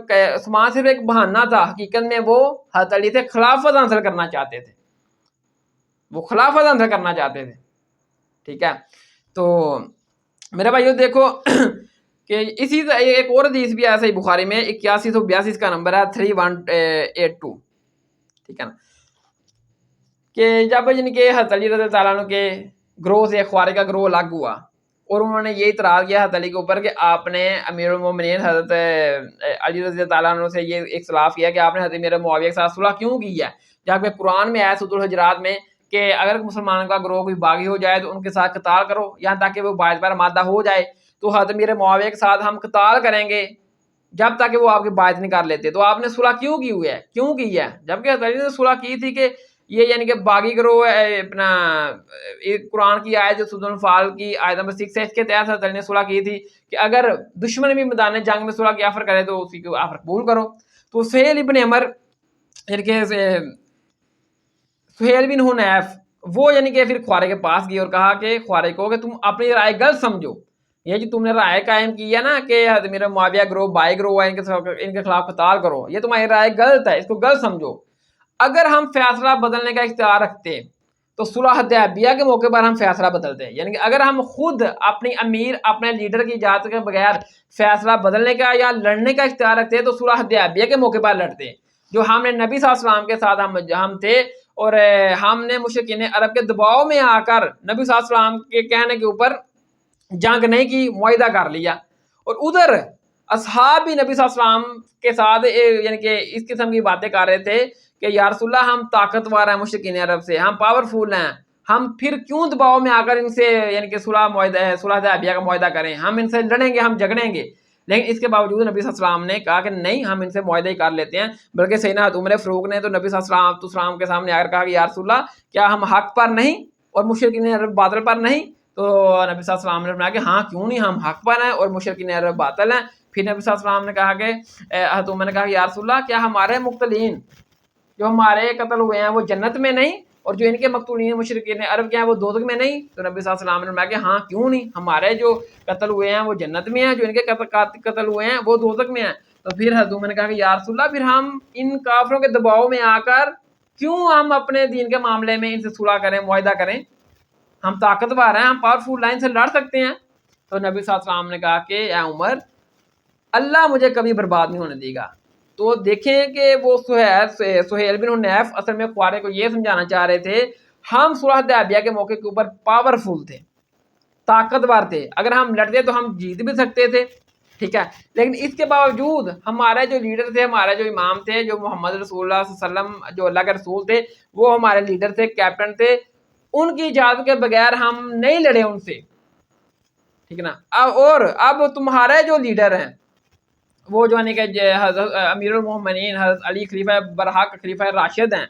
عثمان صرف ایک بہانہ تھا، حقیقت میں وہ حضرت علی سے خلافت حاصل کرنا چاہتے تھے، وہ خلافت حاصل کرنا چاہتے تھے، ٹھیک ہے۔ تو میرے بھائیو دیکھو کہ اسی ایک اور حدیث بھی ہے صحیح بخاری میں 8182 کا نمبر ہے 3182، ٹھیک ہے نا، کہ جب یعنی کہ حضرت علی رضی اللہ تعالیٰ عنہ کے گروہ سے خوارج کا گروہ الگ ہوا اور انہوں نے یہ اعتراض کیا حضرت علی کے اوپر کہ آپ نے امیر المومنین حضرت علی رضی اللہ تعالیٰ عنہ سے یہ اختلاف کیا کہ آپ نے حضرت امیر معاویہ کے ساتھ صلح کیوں کی ہے، جبکہ قرآن میں آیا سورۃ الحجرات میں کہ اگر مسلمانوں کا گروہ کوئی باغی ہو جائے تو ان کے ساتھ قتال کرو یہاں تک کہ وہ باعث پر آمادہ ہو جائے، تو حضرت امیر معاویہ کے ساتھ ہم قتال کریں گے جب تک کہ وہ آپ کی باعث نہیں کر لیتے۔ تو آپ نے صلح کیوں کی ہوئی ہے، کیوں کی ہے، جبکہ حضرت علی نے صلح کی تھی کہ یہ یعنی کہ باغی گروہ اپنا قرآن کی آیت جو سورۃ الانفال کی آیت نمبر 6 ہے اس کے تحت حضرت علی نے صلح کی تھی کہ اگر دشمن بھی میدان جنگ میں صلح کی آفر کرے تو اسی کو آفر قبول کرو۔ تو سہیل ابن عمر یعنی کہ سہیل بن حنیف وہ یعنی کہ پھر خوارج کے پاس گئی اور کہا کہ خوارج کو کہ تم اپنی رائے غلط سمجھو، یہ جو تم نے رائے قائم کی ہے نا کہ حضرت امیر معاویہ گروہ بائی گروہ ہے ان کے خلاف قتال کرو، یہ تمہاری رائے غلط ہے، اس کو غلط سمجھو۔ اگر ہم فیصلہ بدلنے کا اختیار رکھتے تو صلح حدیبیہ کے موقع پر ہم فیصلہ بدلتے، یعنی کہ اگر ہم خود اپنی امیر اپنے لیڈر کی اجازت کے بغیر فیصلہ بدلنے کا یا لڑنے کا اختیار رکھتے تو صلح حدیبیہ کے موقع پر لڑتے، جو ہم نے نبی صلی اللہ علیہ وسلم کے ساتھ ہم تھے اور ہم نے مشرکین عرب کے دباؤ میں آ کر نبی صلی اللہ علیہ وسلم کے کہنے کے اوپر جنگ نہیں کی، معاہدہ کر لیا، اور ادھر اصحاب بھی نبی صلی اللہ علیہ وسلم کے ساتھ یعنی کہ اس قسم کی باتیں کر رہے تھے کہ یا رسول اللہ ہم طاقتور ہیں مشرکین عرب سے، ہم پاورفل ہیں، ہم پھر کیوں دباؤ میں آ کر ان سے یعنی کہ صلح حدیبیہ کا معاہدہ کریں، ہم ان سے لڑیں گے، ہم جھگڑیں گے۔ لیکن اس کے باوجود نبی صلی اللہ علیہ وسلم نے کہا کہ نہیں ہم ان سے معاہدہ ہی کر لیتے ہیں، بلکہ سیدنا عمر فاروق نے تو نبی صلی اللہ علیہ وسلم کے سامنے آ کر کہا کہ یا رسول اللہ کیا ہم حق پر نہیں اور مشرکین عرب باطل پر نہیں؟ تو نبی صلی اللہ علیہ وسلم نے فرمایا کہ ہاں کیوں نہیں، ہم حق پر ہیں اور مشرکین عرب باطل ہیں۔ پھر نبی صلی اللہ علیہ وسلم نے کہا کہ عمر نے کہا کہ یا رسول اللہ کیا ہمارے مقتلین جو ہمارے قتل ہوئے ہیں وہ جنت میں نہیں اور جو ان کے مقتولین مشرکین عرب کے ہیں وہ دوزخ میں نہیں؟ تو نبی صلی اللہ علیہ وسلم نے فرمایا کہ ہاں کیوں نہیں، ہمارے جو قتل ہوئے ہیں وہ جنت میں ہیں، جو ان کے قتل ہوئے ہیں وہ دوزخ میں ہیں۔ تو پھر حضرت عمر نے کہا کہ یا رسول اللہ پھر ہم ان کافروں کے دباؤ میں آ کر کیوں ہم اپنے دین کے معاملے میں ان سے صلح کریں، معاہدہ کریں، ہم طاقتور ہیں، ہم پاورفل ہیں، ان سے لڑ سکتے ہیں۔ تو نبی صلی اللہ علیہ وسلم نے کہا کہ اے عمر اللہ مجھے کبھی برباد نہیں ہونے دے گا۔ تو دیکھیں کہ وہ سہیل بن حنیف اصل میں خوارج کو یہ سمجھانا چاہ رہے تھے ہم صلح حدیبیہ کے موقع کے اوپر پاورفل تھے، طاقتور تھے، اگر ہم لڑتے تو ہم جیت بھی سکتے تھے، ٹھیک ہے، لیکن اس کے باوجود ہمارے جو لیڈر تھے، ہمارے جو امام تھے، جو محمد رسول اللہ صلی اللہ علیہ وسلم جو اللہ کے رسول تھے، وہ ہمارے لیڈر تھے، کیپٹن تھے، ان کی اجازت کے بغیر ہم نہیں لڑے ان سے، ٹھیک ہے نا۔ اور اب تمہارے جو لیڈر ہیں وہ جو ہے کہ حضرت امیر المومنین حضرت علی خلیفہ برحق خلیفہ راشد ہیں،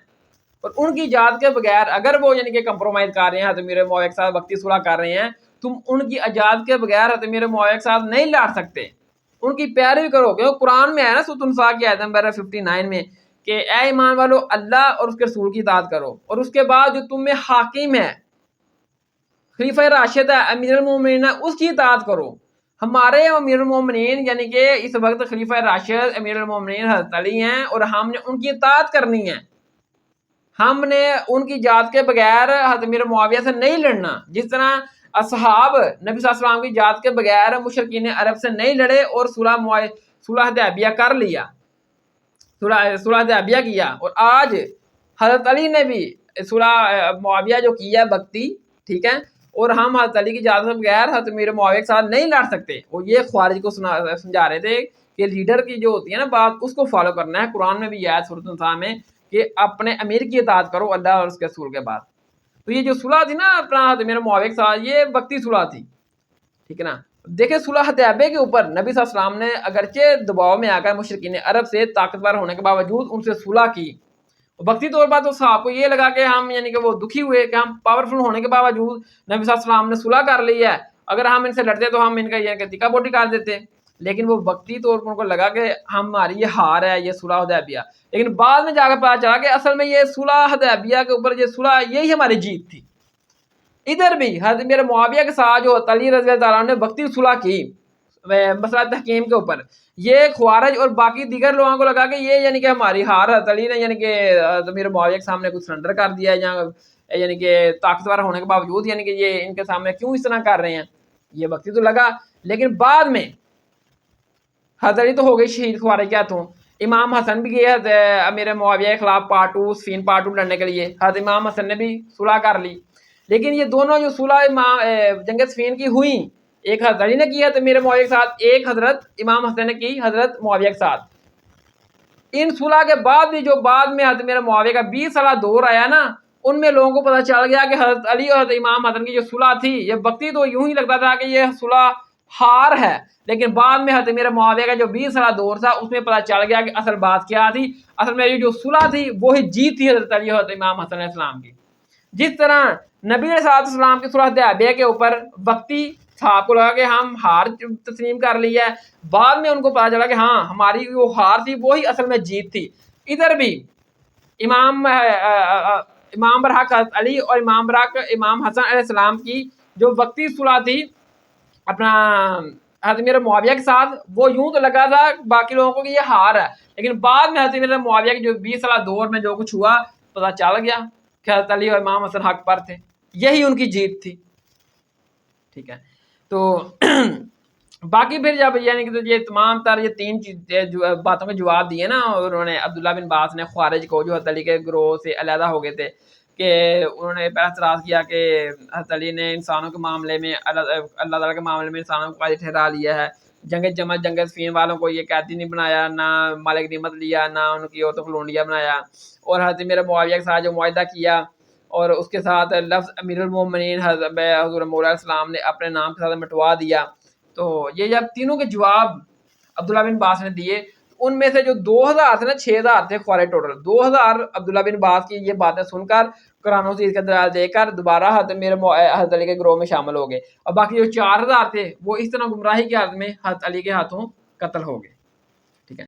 اور ان کی اجازت کے بغیر اگر وہ یعنی کہ کمپرومائز کر رہے ہیں، حضرت امیر معاویہ کے ساتھ وقتی صلح کر رہے ہیں، تم ان کی اجازت کے بغیر حضرت امیر معاویہ کے ساتھ نہیں لڑ سکتے، ان کی پیروی کرو گے۔ قرآن میں ہے نا سورۃ النساء کی آیت نمبر 59 میں کہ اے ایمان والو اللہ اور اس کے رسول کی اطاعت کرو، اور اس کے بعد جو تم میں حاکم ہے، خلیفہ راشد ہے، امیر المومنین ہے، اس کی اطاعت کرو۔ ہمارے امیر المومنین یعنی کہ اس وقت خلیفہ راشد امیر المومنین حضرت علی ہیں، اور ہم نے ان کی اطاعت کرنی ہے، ہم نے ان کی اجازت کے بغیر حضرت امیر معاویہ سے نہیں لڑنا۔ جس طرح اصحاب نبی صلی اللہ علیہ وسلم کی اجازت کے بغیر مشرکین عرب سے نہیں لڑے اور صلح حدیبیہ کر لیا، صلح حدیبیہ کیا، اور آج حضرت علی نے بھی صلح معاویہ جو کیا بگتی، ٹھیک ہے، اور ہم حضرت علی کی اجازت کے بغیر حضرت امیر معاویہ کے ساتھ نہیں لڑ سکتے۔ اور یہ خوارج کو سمجھا رہے تھے کہ لیڈر کی جو ہوتی ہے نا بات، اس کو فالو کرنا ہے۔ قرآن میں بھی آیا سورۃ النساء میں کہ اپنے امیر کی اطاعت کرو اللہ اور اس کے رسول کے بعد۔ تو یہ جو صلح تھی نا اپنا حضرت امیر معاویہ کے ساتھ، یہ وقتی صلح تھی، ٹھیک ہے نا۔ دیکھیں صلح حدیبیہ کے اوپر نبی صلی اللہ علیہ وسلم نے اگرچہ دباؤ میں آ کر مشرکین عرب سے طاقتور ہونے کے باوجود ان سے صلح کی، وقتی طور پر تو صحابہ کو یہ لگا کہ ہم یعنی کہ وہ دکھی ہوئے کہ ہم پاورفل ہونے کے باوجود نبی صلی اللہ علیہ وسلم نے صلح کر لی ہے، اگر ہم ان سے لڑتے تو ہم ان کا یہ تکا بوٹی کر دیتے، لیکن وہ وقتی طور پر ان کو لگا کہ ہماری یہ ہار ہے، یہ صلح حدیبیہ۔ لیکن بعد میں جا کر پتا چلا کہ اصل میں یہ صلح حدیبیہ کے اوپر یہ صلح یہی ہماری جیت تھی۔ ادھر بھی حضرت امیر معاویہ کے ساتھ جو علی رضی اللہ عنہ نے وقتی صلح کی مسئلہ تحکیم کے اوپر، یہ خوارج اور باقی دیگر لوگوں کو لگا کہ یہ یعنی کہ ہماری ہار، حضرت علی نے یعنی کہ امیر معاویہ کے سامنے کچھ سرنڈر کر دیا ہے، یا یعنی کہ طاقتور ہونے کے باوجود یعنی کہ یہ ان کے سامنے کیوں اس طرح کر رہے ہیں، یہ وقتی تو لگا۔ لیکن بعد میں حضرت علی تو ہو گئی شہید خوارج کے ہاتھوں، امام حسن بھی گئے امیر معاویہ کے خلاف پارٹ 2 صفین پارٹ 2 لڑنے کے لیے، حضرت امام حسن نے بھی صلح کر لی۔ لیکن یہ دونوں جو صلح جنگ صفین کی ہوئیں، ایک حضرت علی نے کی ہے امیر معاویہ کے ساتھ، ایک حضرت امام حسن نے کی حضرت معاویہ کے ساتھ۔ ان صلح کے بعد بھی جو بعد میں حضرت امیر معاویہ کا 20 سالہ دور آیا نا، ان میں لوگوں کو پتہ چل گیا کہ حضرت علی اور حضرت امام حسن کی جو صلح تھی، یہ وقتی تو یوں ہی لگتا تھا کہ یہ صلح ہار ہے، لیکن بعد میں حضرت امیر معاویہ کا جو 20 سالہ دور تھا، اس میں پتہ چل گیا کہ اصل بات کیا تھی۔ اصل میں یہ جو صلح تھی وہی جیت تھی حضرت علی اور حضرت امام حسن علیہ السلام کی۔ جس طرح نبی علیہ السلام کی صلح حدیبیہ کے اوپر وقتی صحابہ کو لگا کہ ہم ہار تسلیم کر لی ہے، بعد میں ان کو پتا چلا کہ ہاں ہماری وہ ہار تھی وہی اصل میں جیت تھی۔ ادھر بھی امام برحق حضرت علی اور امام برحق امام حسن علیہ السلام کی جو وقتی صلح تھی اپنا حضرت امیر معاویہ کے ساتھ، وہ یوں تو لگا تھا باقی لوگوں کو کہ یہ ہار ہے، لیکن بعد میں حضرت امیر معاویہ کے جو 20 سالہ دور میں جو کچھ ہوا پتہ چل گیا کہ حضرت علی اور امام حسن حق پر تھے، یہی ان کی جیت تھی، ٹھیک ہے۔ تو باقی پھر جب یعنی کہ یہ تمام تر یہ 3 باتوں کے جواب دیے نا، اور انہوں نے عبداللہ بن باز نے خوارج کو جو حضرت علی کے گروہ سے علیحدہ ہو گئے تھے، کہ انہوں نے اعتراض کیا کہ حضرت علی نے انسانوں کے معاملے میں اللہ تعالیٰ کے معاملے میں انسانوں کو قائد ٹھہرا لیا ہے، جنگ جمل جنگ صفین والوں کو یہ قیدی نہیں بنایا، نہ مالک نعمت لیا، نہ ان کی عورتوں کو لونڈیا بنایا، اور حضرت امیر معاویہ کے ساتھ جو معاہدہ کیا اور اس کے ساتھ لفظ امیر المومنین حضور مولا علیہ السلام نے اپنے نام کے ساتھ مٹوا دیا۔ تو یہ جب تینوں کے جواب عبداللہ بن باز نے دیے، ان میں سے جو 2000 تھے نا، 6000 تھے خوارج ٹوٹل، 2000 عبداللہ بن باز کی یہ باتیں سن کر قرآن و حدیث کا دلائل دے کر دوبارہ حضرت علی کے گروہ میں شامل ہو گئے، اور باقی جو 4000 تھے وہ اس طرح گمراہی کی حالت میں حضرت علی کے ہاتھوں قتل ہو گئے۔